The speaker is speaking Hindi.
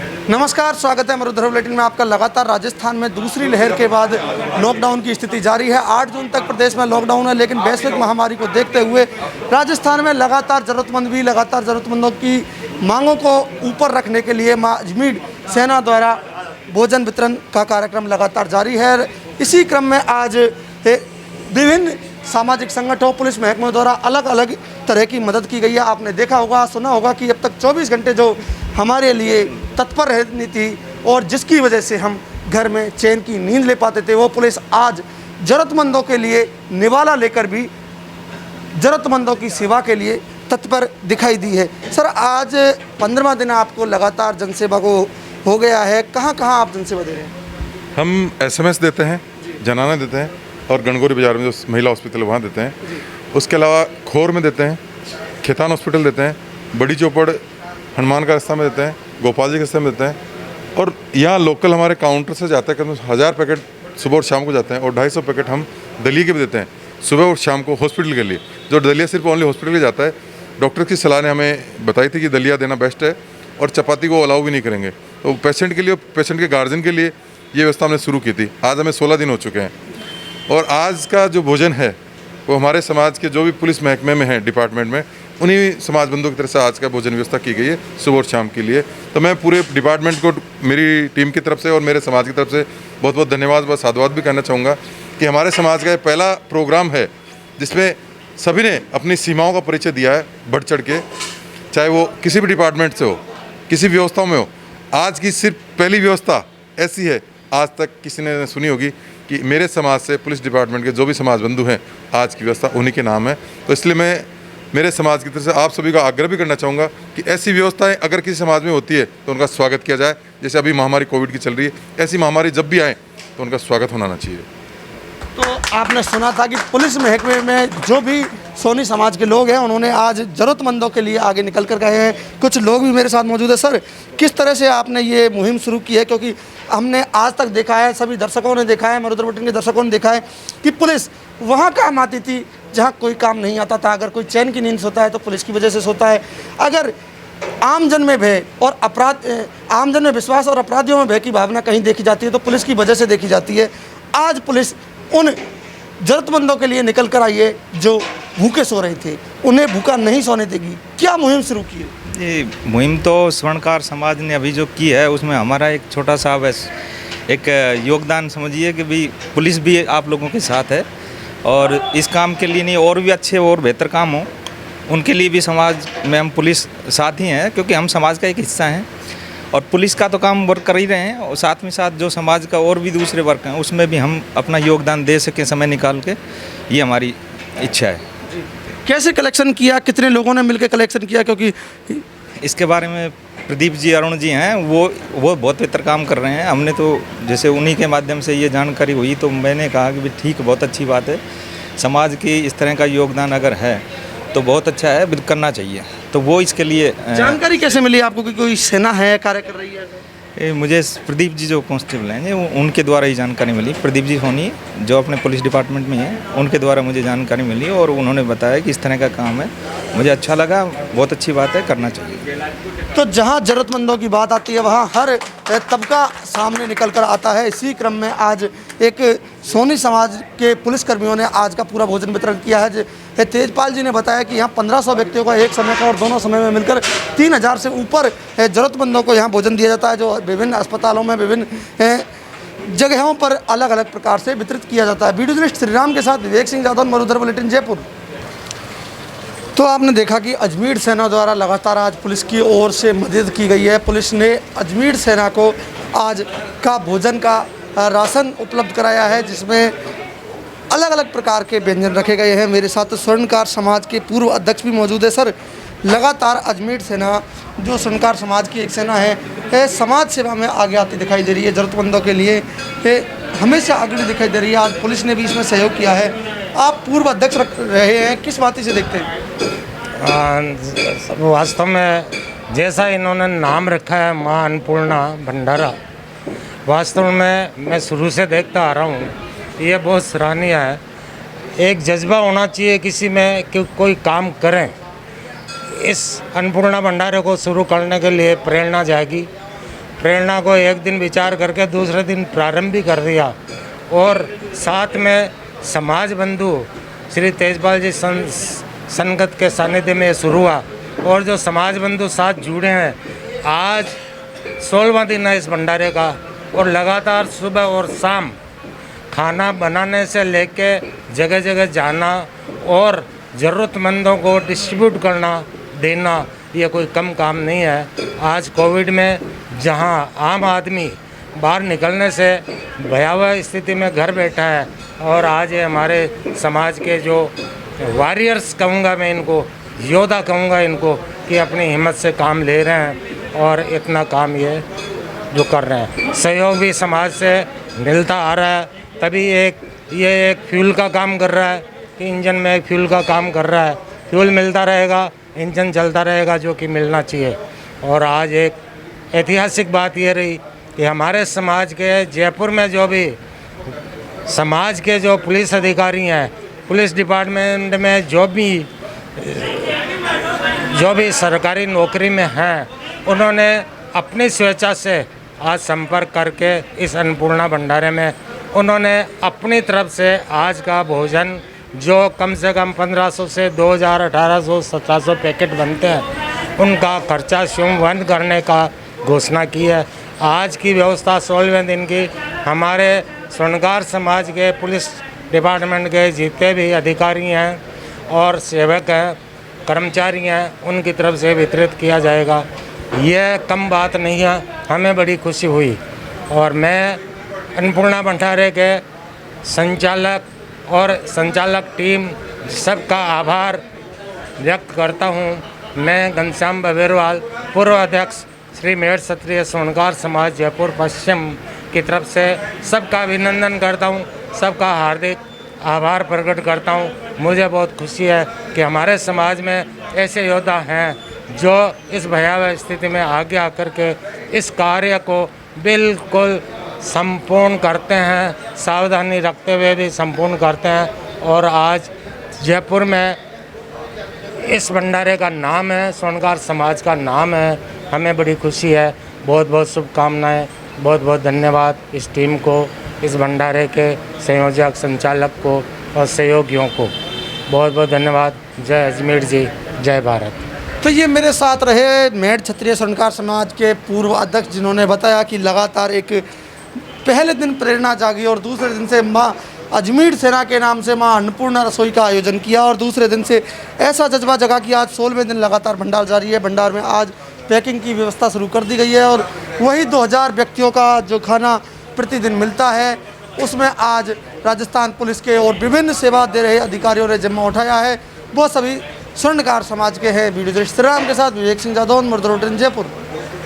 नमस्कार, स्वागत है मरुधर बुलेटिन में आपका। लगातार राजस्थान में दूसरी लहर के बाद लॉकडाउन की स्थिति जारी है। 8 जून तक प्रदेश में लॉकडाउन है, लेकिन वैश्विक महामारी को देखते हुए राजस्थान में लगातार ज़रूरतमंदों की मांगों को ऊपर रखने के लिए मां अजमीर सेना द्वारा भोजन वितरण का कार्यक्रम लगातार जारी है। इसी क्रम में आज विभिन्न सामाजिक संगठनों, पुलिस महकमों द्वारा अलग अलग तरह की मदद की गई है। आपने देखा होगा, सुना होगा कि अब तक 24 घंटे जो हमारे लिए तत्पर रहती थी और जिसकी वजह से हम घर में चैन की नींद ले पाते थे, वो पुलिस आज ज़रूरतमंदों के लिए निवाला लेकर भी ज़रूरतमंदों की सेवा के लिए तत्पर दिखाई दी है। सर, आज 15वां दिन आपको लगातार जनसेवा को हो गया है। कहाँ कहाँ आप जनसेवा दे रहे हैं? हम SMS देते हैं, जनाना देते हैं और गणगौरी बाज़ार में जो महिला हॉस्पिटल है वहाँ देते हैं। उसके अलावा खोर में देते हैं, खेतान हॉस्पिटल देते हैं, बड़ी चौपड़ हनुमान का रास्ता में देते हैं, गोपाल जी के रास्ते में देते हैं। और यहाँ लोकल हमारे काउंटर से जाता है करीब 1000 पैकेट सुबह और शाम को जाते हैं और 250 पैकेट हम दलिया के भी देते हैं सुबह और शाम को हॉस्पिटल के लिए। जो दलिया सिर्फ ओनली हॉस्पिटल के लिए जाता है। डॉक्टर की सलाह ने हमें बताई थी कि दलिया देना बेस्ट है और चपाती को अलाउ भी नहीं करेंगे। तो पेशेंट के लिए, पेशेंट के गार्जियन के लिए ये व्यवस्था हमने शुरू की थी। आज हमें 16 दिन हो चुके हैं और आज का जो भोजन है वो हमारे समाज के जो भी पुलिस महकमे में है, डिपार्टमेंट में, उन्हीं समाज बंधुओं की तरफ से आज का भोजन व्यवस्था की गई है सुबह और शाम के लिए। तो मैं पूरे डिपार्टमेंट को, मेरी टीम की तरफ से और मेरे समाज की तरफ से बहुत बहुत धन्यवाद व साधुवाद भी करना चाहूँगा कि हमारे समाज का ये पहला प्रोग्राम है जिसमें सभी ने अपनी सीमाओं का परिचय दिया है बढ़ चढ़ के, चाहे वो किसी भी डिपार्टमेंट से हो, किसी व्यवस्थाओं में हो। आज की सिर्फ पहली व्यवस्था ऐसी है, आज तक किसी ने सुनी होगी कि मेरे समाज से पुलिस डिपार्टमेंट के जो भी समाज बंधु हैं, आज की व्यवस्था उन्हीं के नाम है। तो इसलिए मैं मेरे समाज की तरफ से आप सभी का आग्रह भी करना चाहूँगा कि ऐसी व्यवस्थाएं अगर किसी समाज में होती है तो उनका स्वागत किया जाए। जैसे अभी महामारी कोविड की चल रही है, ऐसी महामारी जब भी आए तो उनका स्वागत होना चाहिए। तो आपने सुना था कि पुलिस महकमे में जो भी सोनी समाज के लोग हैं, उन्होंने आज ज़रूरतमंदों के लिए आगे निकल कर गए हैं। कुछ लोग भी मेरे साथ मौजूद है। सर, किस तरह से आपने ये मुहिम शुरू की है? क्योंकि हमने आज तक देखा है, सभी दर्शकों ने देखा है, मरुधर बुलेटिन के दर्शकों ने देखा है कि पुलिस वहाँ काम आती थी जहाँ कोई काम नहीं आता था। अगर कोई चैन की नींद सोता है तो पुलिस की वजह से सोता है। अगर आमजन में भय और आमजन में विश्वास और अपराधियों में भय की भावना कहीं देखी जाती है तो पुलिस की वजह से देखी जाती है। आज पुलिस उन ज़रूरतमंदों के लिए निकल कर आई है जो भूखे सो रहे थे, उन्हें भूखा नहीं सोने देगी। क्या मुहिम शुरू की है? ये मुहिम तो स्वर्णकार समाज ने अभी जो की है उसमें हमारा एक छोटा सा बस एक योगदान समझिए कि भी पुलिस भी आप लोगों के साथ है और इस काम के लिए नहीं और भी अच्छे और बेहतर काम हो उनके लिए भी समाज में हम पुलिस साथ ही हैं, क्योंकि हम समाज का एक हिस्सा हैं और पुलिस का तो काम वर्क कर ही रहे हैं और साथ में साथ जो समाज का और भी दूसरे वर्क हैं उसमें भी हम अपना योगदान दे सकें समय निकाल के, ये हमारी इच्छा है। कैसे कलेक्शन किया, कितने लोगों ने मिलकर कलेक्शन किया? क्योंकि इसके बारे में प्रदीप जी, अरुण जी हैं, वो बहुत बेहतर काम कर रहे हैं। हमने तो जैसे उन्हीं के माध्यम से ये जानकारी हुई तो मैंने कहा कि ठीक, बहुत अच्छी बात है, समाज की इस तरह का योगदान अगर है तो बहुत अच्छा है, बिल्कुल करना चाहिए। तो वो इसके लिए जानकारी कैसे मिली आपको कि कोई सेना है, कार्य कर रही है? मुझे प्रदीप जी जो कांस्टेबल हैं उनके द्वारा ही जानकारी मिली। प्रदीप जी सोनी जो अपने पुलिस डिपार्टमेंट में हैं, उनके द्वारा मुझे जानकारी मिली और उन्होंने बताया कि इस तरह का काम है। मुझे अच्छा लगा, बहुत अच्छी बात है, करना चाहिए। तो जहां ज़रूरतमंदों की बात आती है वहां हर तबका सामने निकल कर आता है। इसी क्रम में आज एक सोनी समाज के पुलिसकर्मियों ने आज का पूरा भोजन वितरण किया है। तेजपाल जी ने बताया कि यहाँ 1500 व्यक्तियों का एक समय का और दोनों समय में मिलकर 3000 से ऊपर ज़रूरतमंदों को यहाँ भोजन दिया जाता है, जो विभिन्न अस्पतालों में, विभिन्न जगहों पर अलग अलग प्रकार से वितरित किया जाता है। वीडियो जर्नलिस्ट श्रीराम के साथ विवेक सिंह यादव, मरुधर बुलेटिन, जयपुर। तो आपने देखा कि अजमीर सेना द्वारा लगातार आज पुलिस की ओर से मदद की गई है। पुलिस ने अजमीर सेना को आज का भोजन का राशन उपलब्ध कराया है, जिसमें अलग अलग प्रकार के व्यंजन रखे गए हैं। मेरे साथ स्वर्णकार समाज के पूर्व अध्यक्ष भी मौजूद है। सर, लगातार अजमीर सेना जो स्वर्णकार समाज की एक सेना है, समाज सेवा में आगे आती दिखाई दे रही है, ज़रूरतमंदों के लिए हमेशा आगे दिखाई दे रही है। आज पुलिस ने भी इसमें सहयोग किया है। आप पूर्व अध्यक्ष रहे हैं, किस बात से देखते हैं? वास्तव में जैसा इन्होंने नाम रखा है माँ अन्नपूर्णा भंडारा, वास्तव में मैं शुरू से देखता आ रहा हूँ, ये बहुत सराहनीय है। एक जज्बा होना चाहिए किसी में कि कोई काम करें। इस अन्नपूर्णा भंडारे को शुरू करने के लिए प्रेरणा जाएगी प्रेरणा को एक दिन विचार करके दूसरे दिन प्रारंभ भी कर दिया। और साथ में समाज बंधु श्री तेजपाल जी संगत के सानिध्य में शुरू हुआ और जो समाज बंधु साथ जुड़े हैं, आज 16वां दिन है इस भंडारे का और लगातार सुबह और शाम खाना बनाने से लेके जगह जगह जाना और ज़रूरतमंदों को डिस्ट्रीब्यूट करना देना, ये कोई कम काम नहीं है। आज कोविड में जहां आम आदमी बाहर निकलने से भयावह स्थिति में घर बैठा है और आज ये हमारे समाज के जो वॉरियर्स कहूँगा मैं इनको, योद्धा कहूँगा इनको, कि अपनी हिम्मत से काम ले रहे हैं और इतना काम ये जो कर रहे हैं। सहयोग भी समाज से मिलता आ रहा है, तभी ये एक फ्यूल का काम कर रहा है कि इंजन में एक फ्यूल का काम कर रहा है। फ्यूल मिलता रहेगा, इंजन चलता रहेगा, जो कि मिलना चाहिए। और आज एक ऐतिहासिक बात ये रही कि हमारे समाज के जयपुर में जो भी समाज के जो पुलिस अधिकारी हैं, पुलिस डिपार्टमेंट में जो भी सरकारी नौकरी में हैं, उन्होंने अपनी स्वेच्छा से आज संपर्क करके इस अन्नपूर्णा भंडारे में उन्होंने अपनी तरफ से आज का भोजन जो कम से कम 1500 से 2000, 1800, 1700 पैकेट बनते हैं, उनका खर्चा स्वयं बंद करने का घोषणा की है। आज की व्यवस्था 16वें दिन की हमारे स्वर्णकार समाज के पुलिस डिपार्टमेंट के जितने भी अधिकारी हैं और सेवक हैं, कर्मचारी हैं, उनकी तरफ से वितरित किया जाएगा। यह कम बात नहीं है, हमें बड़ी खुशी हुई और मैं अन्नपूर्णा भंडारे के संचालक और संचालक टीम सबका आभार व्यक्त करता हूँ। मैं घनश्याम बबेरवाल, पूर्व अध्यक्ष श्री मेहर क्षत्रिय स्वर्णकार समाज जयपुर पश्चिम की तरफ से सबका अभिनंदन करता हूँ, सबका हार्दिक आभार प्रकट करता हूँ। मुझे बहुत खुशी है कि हमारे समाज में ऐसे योद्धा हैं जो इस भयावह स्थिति में आगे आकर के इस कार्य को बिल्कुल संपूर्ण करते हैं, सावधानी रखते हुए भी संपूर्ण करते हैं। और आज जयपुर में इस भंडारे का नाम है, स्वर्णकार समाज का नाम है, हमें बड़ी खुशी है। बहुत बहुत शुभकामनाएं, बहुत बहुत धन्यवाद इस टीम को, इस भंडारे के संयोजक, संचालक को और सहयोगियों को बहुत बहुत धन्यवाद। जय अजमेर जी, जय भारत। तो ये मेरे साथ रहे मेहर क्षत्रिय स्वर्णकार समाज के पूर्व अध्यक्ष, जिन्होंने बताया कि लगातार एक पहले दिन प्रेरणा जागी और दूसरे दिन से माँ अजमेर सेना के नाम से माँ अन्नपूर्णा रसोई का आयोजन किया और दूसरे दिन से ऐसा जज्बा जगा कि आज 16वें दिन लगातार भंडार जारी है। भंडार में आज पैकिंग की व्यवस्था शुरू कर दी गई है और वही 2000 व्यक्तियों का जो खाना प्रतिदिन मिलता है, उसमें आज राजस्थान पुलिस के और विभिन्न सेवा दे रहे अधिकारियों ने जिम्मा उठाया है। वो सभी स्वर्णकार समाज के हैं। वीडियो जर्नलिस्ट श्रीराम के साथ विवेक सिंह जादौन, मुर्दरोटन, जयपुर।